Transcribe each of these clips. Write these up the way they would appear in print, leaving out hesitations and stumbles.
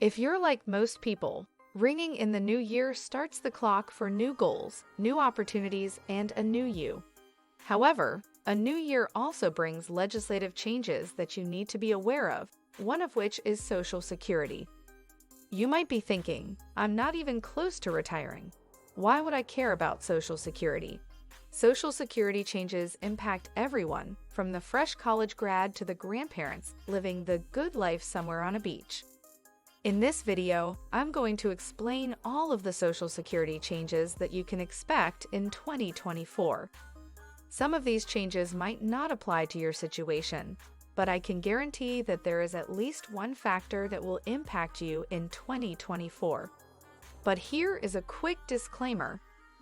If you're like most people, ringing in the new year starts the clock for new goals, new opportunities, and a new you. However, a new year also brings legislative changes that you need to be aware of, one of which is Social Security. You might be thinking, I'm not even close to retiring. Why would I care about Social Security? Social Security changes impact everyone, from the fresh college grad to the grandparents living the good life somewhere on a beach. In this video, I'm going to explain all of the Social Security changes that you can expect in 2024. Some of these changes might not apply to your situation, but I can guarantee that there is at least one factor that will impact you in 2024. But here is a quick disclaimer.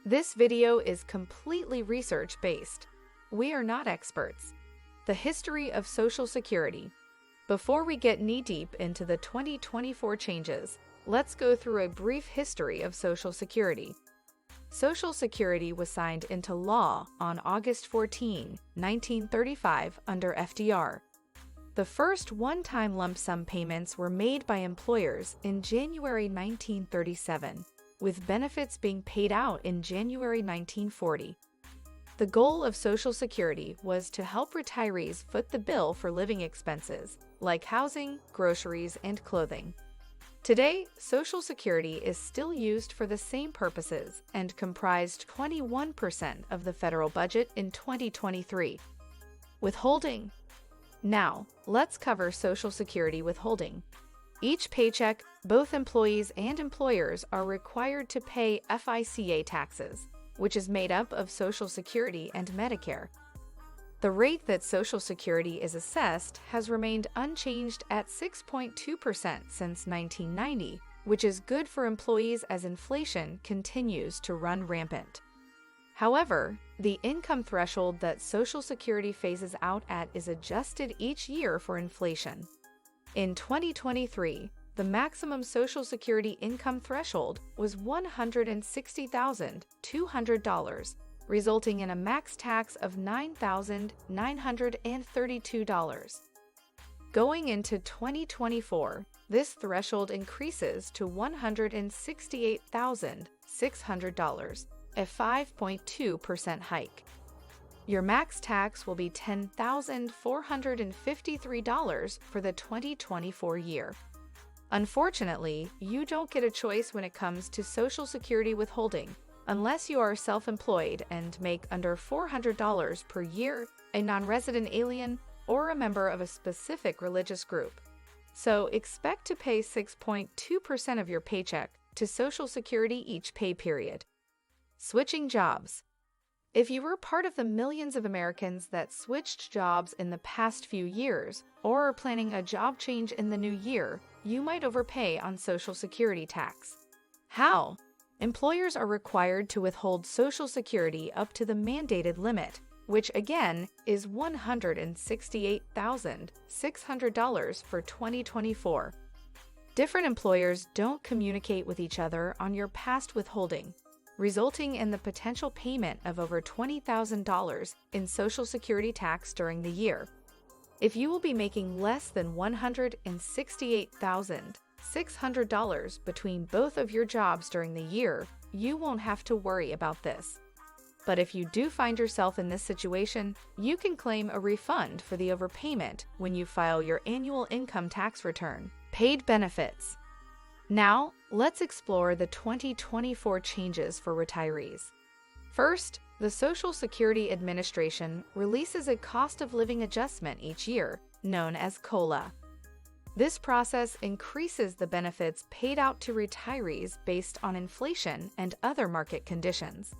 This video is completely research-based. We are not experts. The history of Social Security. Before we get knee-deep into the 2024 changes, let's go through a brief history of Social Security. Social Security was signed into law on August 14, 1935 under FDR. The first one-time lump sum payments were made by employers in January 1937, with benefits being paid out in January 1940. The goal of Social Security was to help retirees foot the bill for living expenses, like housing, groceries, and clothing. Today, Social Security is still used for the same purposes and comprised 21% of the federal budget in 2023. Withholding. Now, let's cover Social Security withholding. Each paycheck, both employees and employers are required to pay FICA taxes, which is made up of Social Security and Medicare. The rate that Social Security is assessed has remained unchanged at 6.2% since 1990, which is good for employees as inflation continues to run rampant. However, the income threshold that Social Security phases out at is adjusted each year for inflation. In 2023, the maximum Social Security income threshold was $160,200, resulting in a max tax of $9,932. Going into 2024, this threshold increases to $168,600, a 5.2% hike. Your max tax will be $10,453 for the 2024 year. Unfortunately, you don't get a choice when it comes to Social Security withholding, unless you are self-employed and make under $400 per year, a non-resident alien, or a member of a specific religious group. So expect to pay 6.2% of your paycheck to Social Security each pay period. Switching jobs. If you were part of the millions of Americans that switched jobs in the past few years, or are planning a job change in the new year, you might overpay on Social Security tax. How? Employers are required to withhold Social Security up to the mandated limit, which again is $168,600 for 2024. Different employers don't communicate with each other on your past withholding, resulting in the potential payment of over $20,000 in Social Security tax during the year. If you will be making less than $168,600 between both of your jobs during the year, you won't have to worry about this. But if you do find yourself in this situation, you can claim a refund for the overpayment when you file your annual income tax return. Paid benefits. Now, let's explore the 2024 changes for retirees. First, the Social Security Administration releases a cost of living adjustment each year, known as COLA. This process increases the benefits paid out to retirees based on inflation and other market conditions.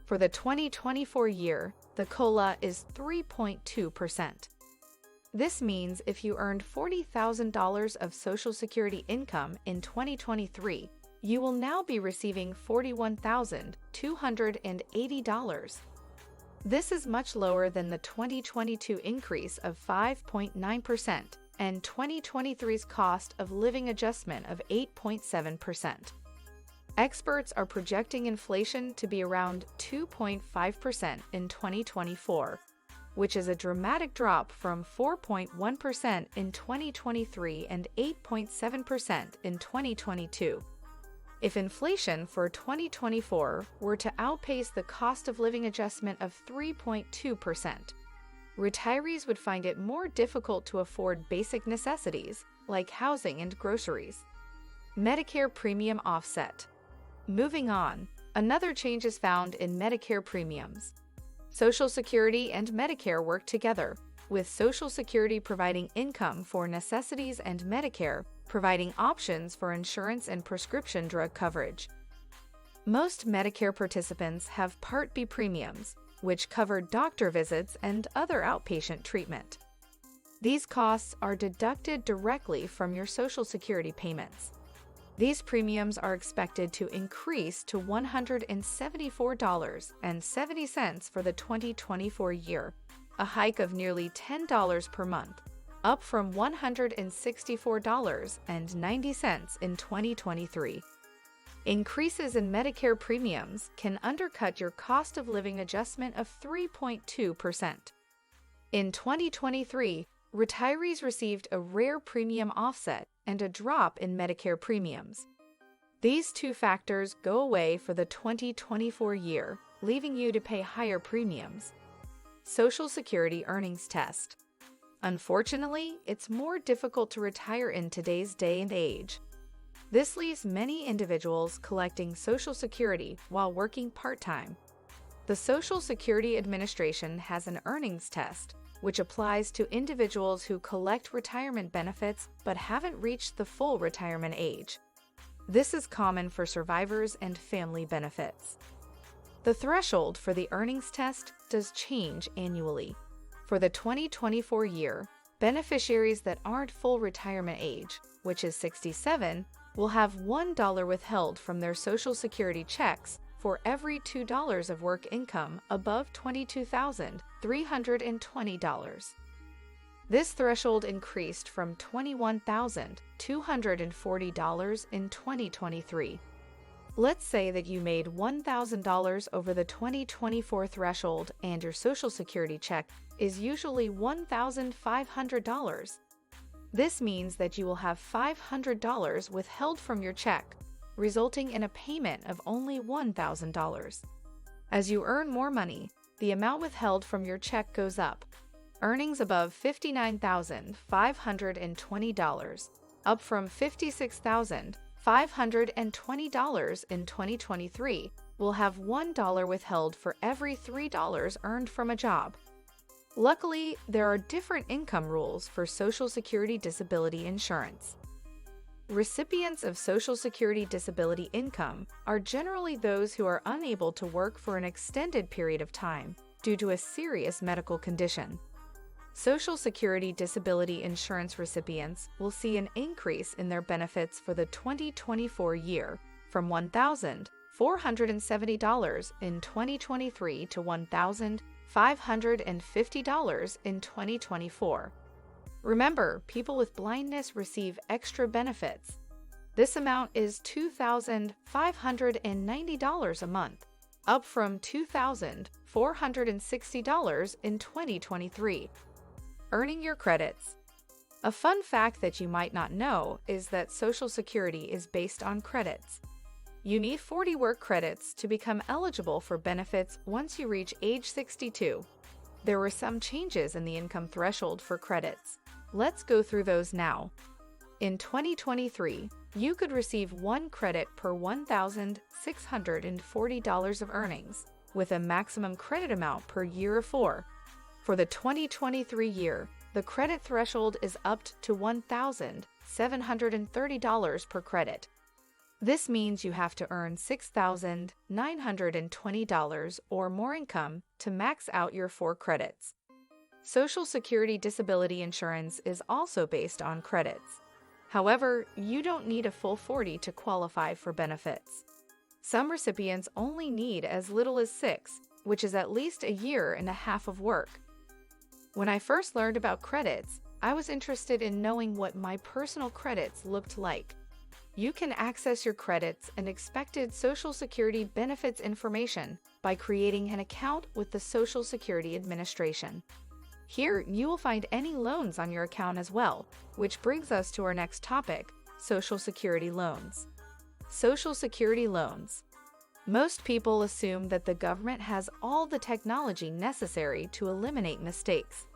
For the 2024 year, the COLA is 3.2%. This means if you earned $40,000 of Social Security income in 2023, you will now be receiving $41,280. This is much lower than the 2022 increase of 5.9% and 2023's cost of living adjustment of 8.7%. Experts are projecting inflation to be around 2.5% in 2024. which is a dramatic drop from 4.1% in 2023 and 8.7% in 2022. If inflation for 2024 were to outpace the cost of living adjustment of 3.2%, retirees would find it more difficult to afford basic necessities like housing and groceries. Medicare premium offset. Moving on, another change is found in Medicare premiums. Social Security and Medicare work together, with Social Security providing income for necessities and Medicare providing options for insurance and prescription drug coverage. Most Medicare participants have Part B premiums, which cover doctor visits and other outpatient treatment. These costs are deducted directly from your Social Security payments. These premiums are expected to increase to $174.70 for the 2024 year, a hike of nearly $10 per month, up from $164.90 in 2023. Increases in Medicare premiums can undercut your cost of living adjustment of 3.2%. In 2023, retirees received a rare premium offset and a drop in Medicare premiums. These two factors go away for the 2024 year, leaving you to pay higher premiums. Social Security Earnings Test. Unfortunately, it's more difficult to retire in today's day and age. This leaves many individuals collecting Social Security while working part-time. The Social Security Administration has an earnings test, which applies to individuals who collect retirement benefits but haven't reached the full retirement age. This is common for survivors and family benefits. The threshold for the earnings test does change annually. For the 2024 year, beneficiaries that aren't full retirement age, which is 67, will have $1 withheld from their Social Security checks for every $2 of work income above $22,320. This threshold increased from $21,240 in 2023. Let's say that you made $1,000 over the 2024 threshold and your Social Security check is usually $1,500. This means that you will have $500 withheld from your check, resulting in a payment of only $1,000. As you earn more money, the amount withheld from your check goes up. Earnings above $59,520, up from $56,520 in 2023, will have $1 withheld for every $3 earned from a job. Luckily, there are different income rules for Social Security disability insurance. Recipients of Social Security disability income are generally those who are unable to work for an extended period of time due to a serious medical condition. Social Security disability insurance recipients will see an increase in their benefits for the 2024 year from $1,470 in 2023 to $1,550 in 2024. Remember, people with blindness receive extra benefits. This amount is $2,590 a month, up from $2,460 in 2023. Earning your credits. A fun fact that you might not know is that Social Security is based on credits. You need 40 work credits to become eligible for benefits once you reach age 62. There were some changes in the income threshold for credits. Let's go through those now. In 2023, you could receive 1 credit per $1,640 of earnings, with a maximum credit amount per year of 4. For the 2023 year, the credit threshold is upped to $1,730 per credit. This means you have to earn $6,920 or more income to max out your 4 credits. Social Security disability insurance is also based on credits. However, you don't need a full 40 to qualify for benefits. Some recipients only need as little as 6, which is at least a year and a half of work. When I first learned about credits, I was interested in knowing what my personal credits looked like. You can access your credits and expected Social Security benefits information by creating an account with the Social Security Administration. Here, you will find any loans on your account as well, which brings us to our next topic, Social Security loans. Social Security loans. Most people assume that the government has all the technology necessary to eliminate mistakes.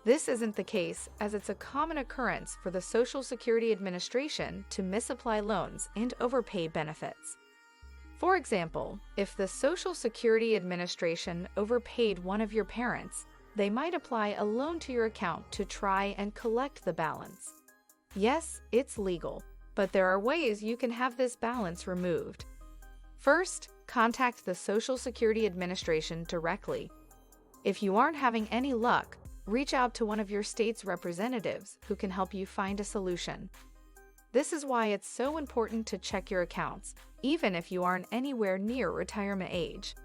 This isn't the case, as it's a common occurrence for the Social Security Administration to misapply loans and overpay benefits. For example, if the Social Security Administration overpaid one of your parents, they might apply a loan to your account to try and collect the balance. Yes, it's legal, but there are ways you can have this balance removed. First, contact the Social Security Administration directly. If you aren't having any luck, reach out to one of your state's representatives who can help you find a solution. This is why it's so important to check your accounts, even if you aren't anywhere near retirement age.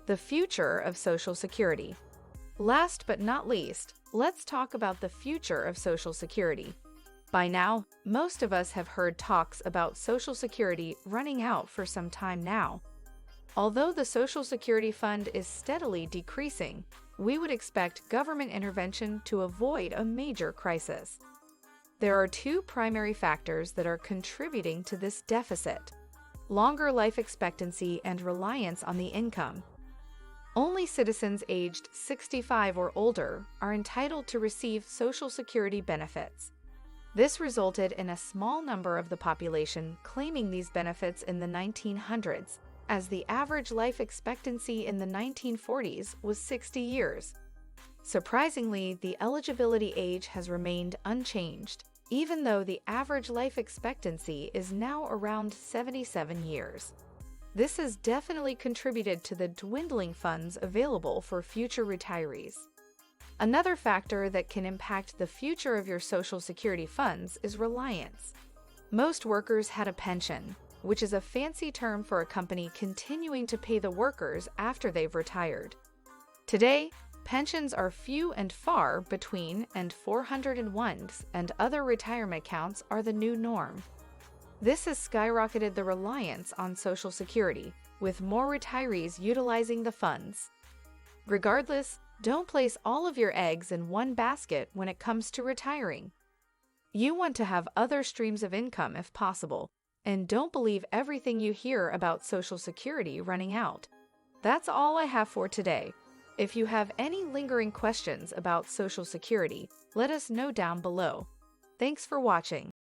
The future of Social Security. Last but not least, let's talk about the future of Social Security. By now, most of us have heard talks about Social Security running out for some time now. Although the Social Security fund is steadily decreasing, we would expect government intervention to avoid a major crisis. There are two primary factors that are contributing to this deficit: longer life expectancy and reliance on the income. Only citizens aged 65 or older are entitled to receive Social Security benefits. This resulted in a small number of the population claiming these benefits in the 1900s, as the average life expectancy in the 1940s was 60 years. Surprisingly, the eligibility age has remained unchanged, even though the average life expectancy is now around 77 years. This has definitely contributed to the dwindling funds available for future retirees. Another factor that can impact the future of your Social Security funds is reliance. Most workers had a pension, which is a fancy term for a company continuing to pay the workers after they've retired. Today, pensions are few and far between, and 401s and other retirement accounts are the new norm. This has skyrocketed the reliance on Social Security, with more retirees utilizing the funds. Regardless, don't place all of your eggs in one basket when it comes to retiring. You want to have other streams of income if possible, and don't believe everything you hear about Social Security running out. That's all I have for today. If you have any lingering questions about Social Security, let us know down below. Thanks for watching.